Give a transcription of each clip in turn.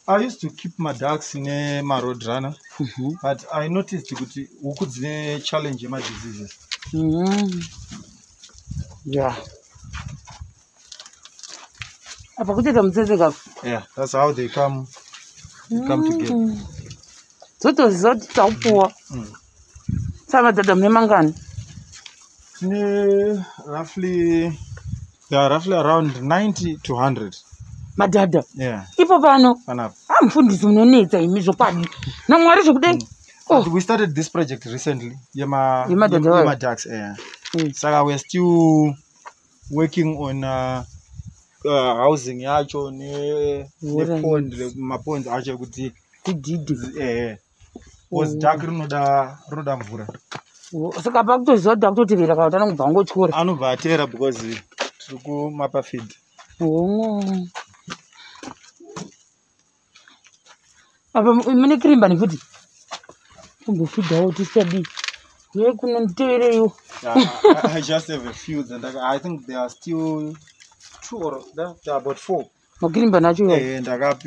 I used to keep my ducks in a road runner, but I noticed that we could challenge my diseases. Yeah. Yeah, that's how they come. They come together. Roughly, they are roughly around 90 to 100. Madada. Yeah. We started this project recently. Yema ducks. Yeah. So we're still working on housing. Yacho the pond, my ponds. Acho kuti. Was duck roda mvura. So kapak to zo duck to tivira ka utana kubango chikora. Anu vatera because tuku mapa feed. Apa mene krimba ni futi. Kumbu feed out to study. You couldn't tell you. I just have a few, and I think there are still 2 or there are about 4. Krimba na chuo. And I got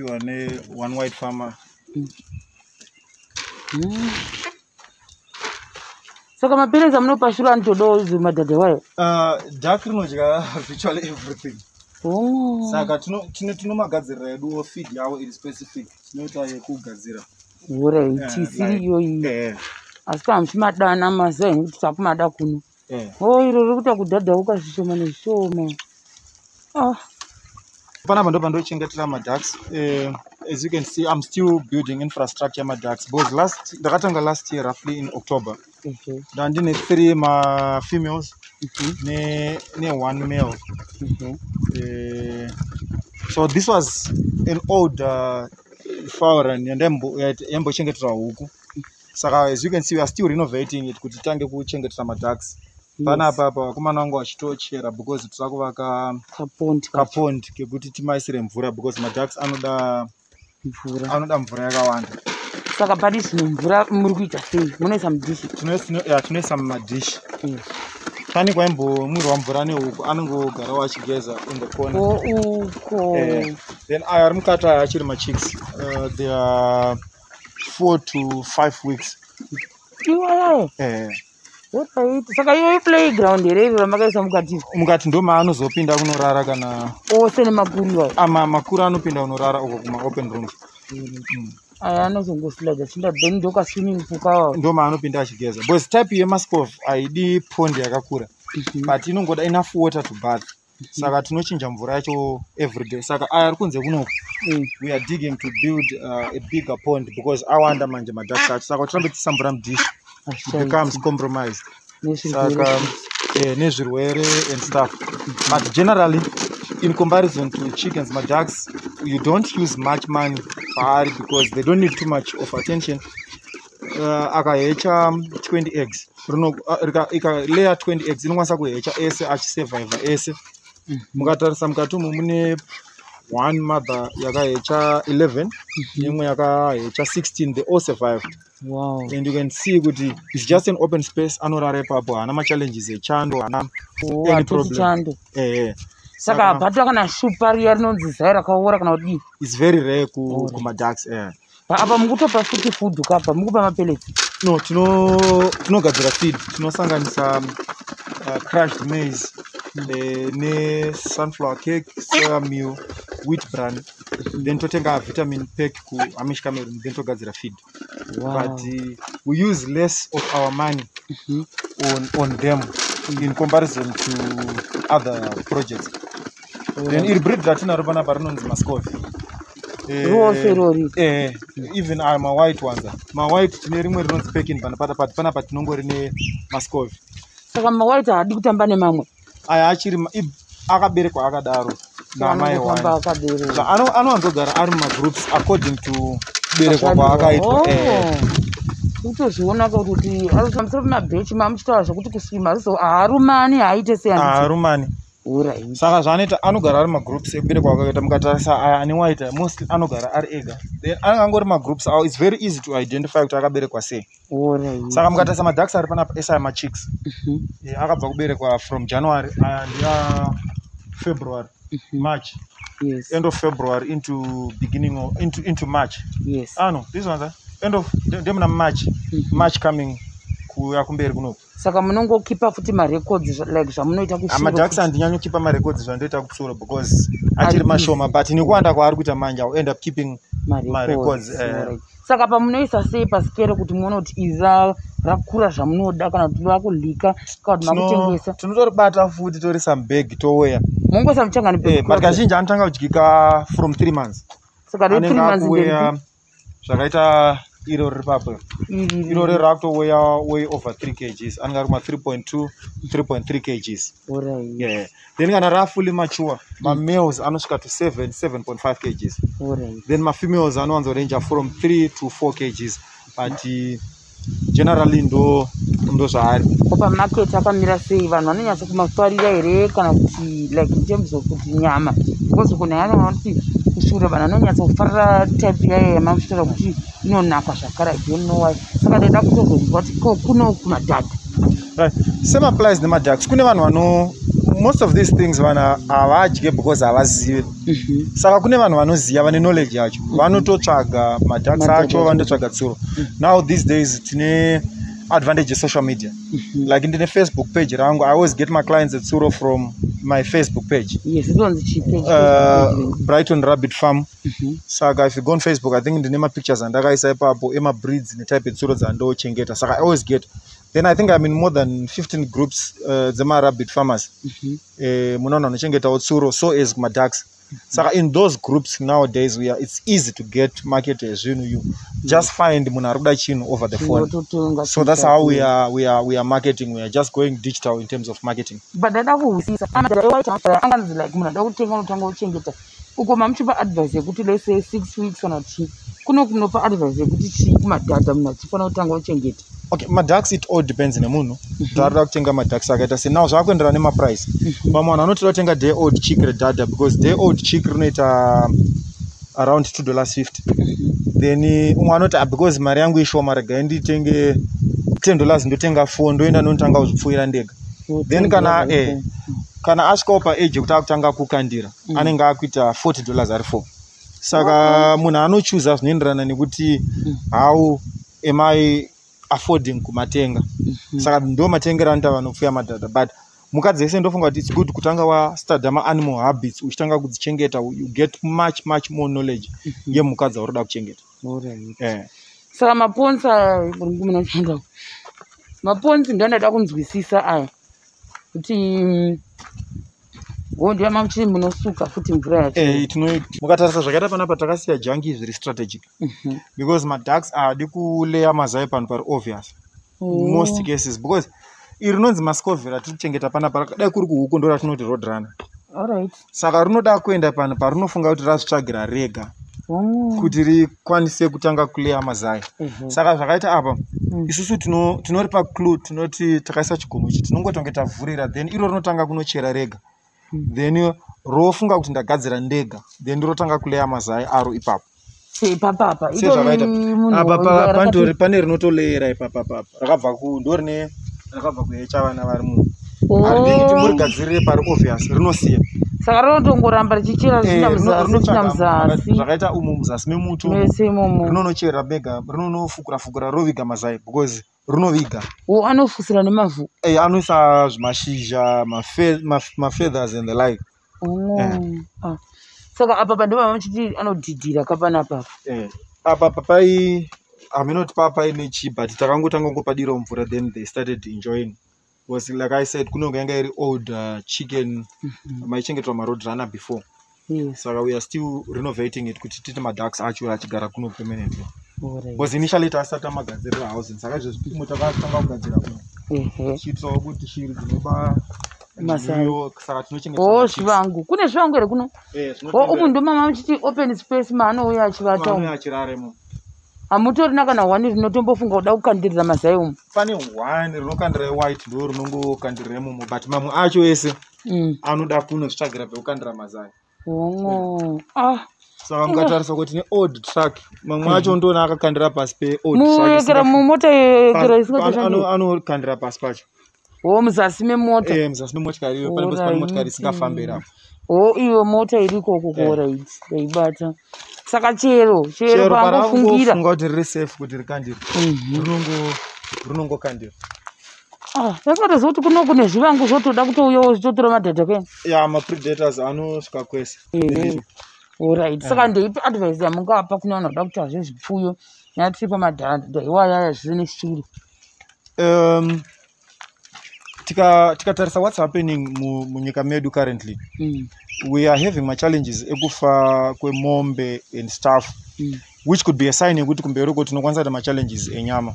one white farmer. So kama pele za mno pashura ntodo zuma dadewayo. Duck rinoja virtually everything. Saka tino magadzira edu feed yawo iri specific. Tinota yekugadzira. Ure chisiri yoyi. Asika mchimadana mazai kuti takumada kuno. Iro rikuta kudhadhauka zvishoma nezvishoma. Panapa ndo chengetera my ducks. As you can see, I'm still building infrastructure my ducks. Because last year roughly in October. Then 3 my females, ne 1 male. So this was an old flower and yembo chengetera huku. So as you can see, we are still renovating it. Kuti tange kuchengetera my ducks. Panapa kumana wangu wachitochera because tsakuvaka kapond kekuti timaisire mvura because my ducks anoda mvura yakawanda. Saka padi zvino mvura muri kuita sei? Munoisa mudishi? Tunoisa mumadishi. Pani kwaimbo mwiri wamvura nehuku anongogara wachigeza in the corner. Then ari mukati achiri machicks. They are 4 to 5 weeks. Saka iyo playground here vamakaisa mukati ndo maanozopinda kunorara kana ose nemakuru makuru anopinda kunorara uko kuma open rooms. Aya anozongoslider chinda then ndoka swimming pool kawo ndo maanopinda achigeza because type yemascov haidi pond yakakura but inongoda enough water to bath. Saka tinochinja mvura yacho every day. Saka aya ari kunze kuno we are digging to build a bigger pond because awanda manje maducks acho. Saka tirambe tisambura mudish. It becomes compromised. Saka nezvirwere and stuff. But generally, in comparison to chickens, my ducks, you don't use much money because they don't need too much of attention. Akahecha 20 eggs. Layer 20 eggs. Inokwanisa kuhecha ese achisurvive ese. Mukatarisa mukatumu mune one mother yakahecha 11, imwe yakahecha 16. They all survived. Wow. And you can see it's just an open space. Anorare papo ana challenges echando ana any problem. Saka batu kana superior nonzi zaira kaora kana kudi. It's very rare ku my ducks. Apa mukutopa futi food kapa mukupa mapellets. No, tinogadzira feed. Tinosanganisa crushed maize, ne sunflower cake, soya meal, wheat bran. Then totenga vitamin pack ku Amish Cameroon. Then togadzira feed. Wow. But we use less of our money on them in comparison to other projects. Then it breed that in Arabana Baron's Mascov. Even I'm a white ones. My white Tinerimu don't speak in Panapat Nongor in Mascov. So I'm a white, I do tambane mamma. I actually Akabiriko Agadaro. My one. So I don't go there are my groups according to Utozviona kuti arikusambisa mabhechi mamuchitaura zvokuti kuswima so haarumani haaite searumani. Saka zvaanoita anogara ari magroups ekubereka kwakaita mukatarisa aya ane white mostly anogara ari ega. Then angangori magroups awo it's very easy to identify kuti akaberekwa sei. Saka mukatarisa maducks ari panapa esa machicks. Akabva kuberekwa from January and February, March. Yes. End of February into beginning of into March. Yes. No, this one end of them March. March coming kuya kumberi kuno. Saka munongokipa futi ma records like zvamunoita kusura. Madziro andinyanyo kipa ma records zvandoita kusura because achiri mashoma but nikuwanda kwaari kuita manje I end up keeping my records. Saka pamunoisa sei pasikero kuti muone kuti iza rakura zvamunoda kana kuti rakulika kana kuti makutengesa. Tinotoribata futi tori some bag toweya. Mungosa mchanga ni bag. But kazhinji anotanga kudyika from 3 months. Saka 3 months ndiri zvakaita iro ripapo. Iro weigh over 3 kgs. Angaruma 3.2 3.3 kgs. Alright. Yeah. Then kana ra fully mature, my males anosvika to 7.5 kgs. Alright. Then my females anowanzo range from 3 to 4 kgs. But generally ndo zvaari. Opa market akamira sei vanhu vanonyatsa kumafarira here kana kuti like in terms of kuti nyama. Because kuna yana kuti kusura vanhu vanonyatsa kufarira type yayo yamafuta kuti inonaka zvakara. I don't know why. Saka ndeda kutozonzwa kuti kuno kumadhadha. Right. Same applies to my ducks. Kune vanhu vano most of these things havadye because havazivi. Saka kune vanhu vanoziva vane knowledge yacho. Vanototsvaga maducks acho vandotsvaga tsuro. Now these days tine advantage of social media. Like in the Facebook page rangu, I always get my clients at tsuro from my Facebook page. Yes, it was cheap page. Brighton Rabbit Farm. Saka if you go on Facebook, I think in the name of pictures and ndakaisa ipapo ema breeds in the type of tsuro dzando chengeta. Saka I always get. Then I think I'm in more than 15 groups, Zema rabbit farmers. Munona nochengeta otsuro, so is my ducks. So in those groups nowadays, it's easy to get marketers. You just find munaruda chin over the phone. So that's how we are marketing. We are just going digital in terms of marketing. But that is like munada uko mamchipa advice yekuti let's say 6 weeks kana chi kunopa advice yekuti chi kumadhadha munachifana kutanga uchengeta. Okay, my ducks it all depends in the moon. Darada kutenga my ducks akaita se now zvakuendera nema price. Vamwe vanhu vanoti vatenga day old chick redada because day old chick rinoita around $2.50. Then umwe anoti because mari yangu ishoma rega nditenge $10 ndotenga 4 ndoenda notanga kuzvipfuira ndega. Then kana asvikawo paage kuti akutanga kukandira anenge akuita $40 ari 4. Saka munhu anochuza zvinoenderana nekuti how am I affording kumatenga. Saka ndo matengera anta vanopfuya madhadha. But mukadzi yese ndofunga kuti it's good kutanga wa start ama animal habits uchitanga kudzichengeta, you get much more knowledge yemhuka dzaurida kuchengeta. Saka maponza munotanga maponzi ndandada kunzwisisa aya kuti ndio mamchi munosuka futi mvura yacho. Mukatarisa zvakaita panapa takasiya junkie zviri strategic. Because my ducks are kuleya mazai pano pari obvious. Most cases because irinonzi mascovera tikuchengeta panapa rakadai kuri kuhuku ndo ratinoti road runner. Alright. Saka rinoda kuenda pano parinofunga kuti razvitsvagira rega kuti rikwanise kutanga kuleya mazai. Saka zvakaita apa isusu tinoripa clue tinoti takaisa chigomo ichi tinongotanga tavhurira then iro rinotanga kunochera rega. Then rofunga kuti ndagadzira ndega then rotanga kuleya mazai aro ipapo. Papa apa pandori pane rinotoleyera ipapa rakabva ndorine rakabva kuyecha vana vari munhu ari kuti murigadzirire pari obvious rinosiya. Saka rinotongoramba richichera zvichina muzasi zvakaita umo muzasi memuto rinonochera bega rinonofukura roviga mazai because rinoviga. Anofusira nemavhu anoisa mashizha mafeathers and the like. Saka apa ndo vamachiti anodhidhira kapanapa. Apa papai aminoti papai nechi but takangotanga ngopadira mvura then they started enjoying. Was like I said kunonga yanga iri old chicken maichengetwa road runner before. So we are still renovating it kuti tite maducks acho achigara kuno permanently. Was initially tasata magadzira house saka zvozvi mutakatanga kugadzira kuno. Chitso kuti shiri dzinoba masayo saka tinochengeta. Zvivangu kune zvivangu ere kuno? Umu ndo mama muchiti open space maanouya achivata umu. Achiraremo. Hamutorina kana 1 rinotombofunga kuda kukandirira mazai umu? Pane 1 rinokandira white ndo rinongokandirira mumu but mamwe acho ese anoda kunozvitsvagira pekukandira mazai. Saka mukatarisa kuti ne old truck mamwe acho ndona akakandira pasi pe old truck. Muekera mumota yekera isingatoshanda anokandira pasi pacho. Muzasi memota. Muzasi memotikari pane motikari isingafambira. iyo mota iriko kukorit ndaibata. Saka chero pangofungira kuti riri safe kuti rikandira rinongokandira. Ndakatoziva kuti kuno kune zvivangu zvotoda kutouyawo zvichotora madhadha keni. Mapredators anosvika kwese. Alright. Saka ndeipi advice yamungapa kune vanhu vanoda kuti hazve zvipfuyo nyatiripa madhadha iwaya zviri neshure? Tikatarisa what's happening munyika medu currently, we are having challenges ekufa kwemombe and stuff, which could be a sign yekuti kumbereko tinokwanisa kuti challenges enyama.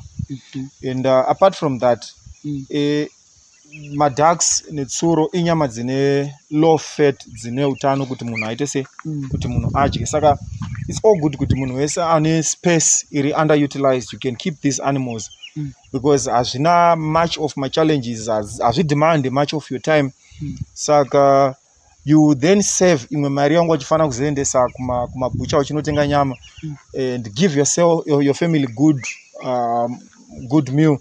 And apart from that, maducks netsuro inyama dzine low fat dzine utano kuti munhu aite se kuti munhu adye. Saka it's all good kuti munhu wese ane space iri underutilized, you can keep these animals because hazvina much of my challenges, hazvidemand much of your time. Saka you then save imwe mari yangu wachifana kuzoendesa kumabucha uchinotenga nyama and give your family good meal.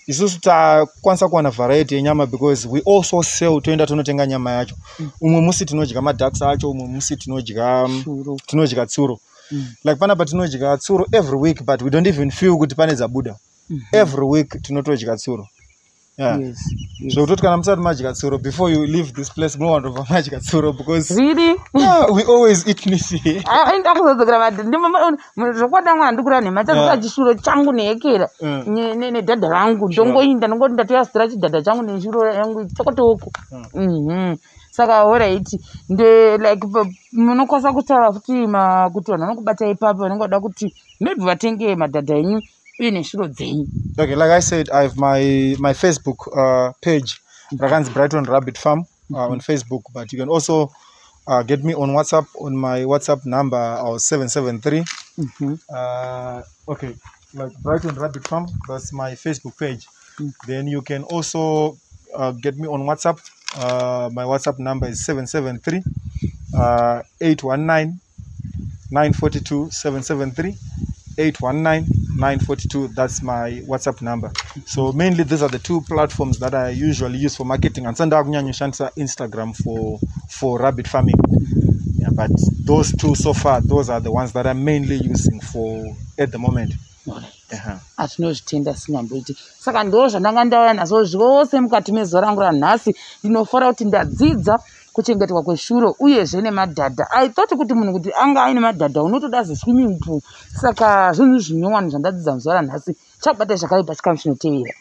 Isusu takwanisa kuwana variety yenyama because we also sell toenda tonotenga nyama yacho. Umwe musi tinodya maducks acho, umwe musi tinodya tsuro. Like panapa tinodya tsuro every week, but we don't even feel kuti pane zabuda. Every week tinotodya tsuro. Yes. So utoti kana musati madya tsuro, before you leave this place munowandobva madya tsuro because really? Yeah, we always eat meat here. Ndakuzodzokera madhadha zvokwada mwana ndikura nematazoka chishuro changu nehekera nedhadha rangu ndongoinda ndongoti ndatoyasira chidhadha changu neshuro yangu tokotoko. Saka alright, like munokwanisa kutaura futi kuti vanhu vanokubata ipapo vanongoda kuti maybe vatenge madhadha enyu uye neshuro dzenyu. Okay, like I said, I have my Facebook page, Ragan's Brighton Rabbit Farm on Facebook, but you can also get me on WhatsApp on my WhatsApp number 773. Okay, like Brighton Rabbit Farm, that's my Facebook page. Then you can also get me on WhatsApp. My WhatsApp number is 773 819 942 773 819 942. That's my WhatsApp number. So mainly these are the two platforms that I usually use for marketing, and Sanda Kunyanyushansa Instagram for rabbit farming. Yeah, but those two so far, those are the ones that I'm mainly using for at the moment. Atinozvitenda singamboiti. Saka ndo zvandanga ndauya nazvo zvose mukati mezuva rangu ranhasi. Ndinofara kuti ndadzidza kuchengetwa kweshuro uyezve nemadhadha. I thought kuti munhu kuti anga aine madhadha unotoda swimming pool. Saka zvinhu zvinyowani zvandadzidza muzuva ranhasi. Chabata zvakaipa chikamu chinotevera.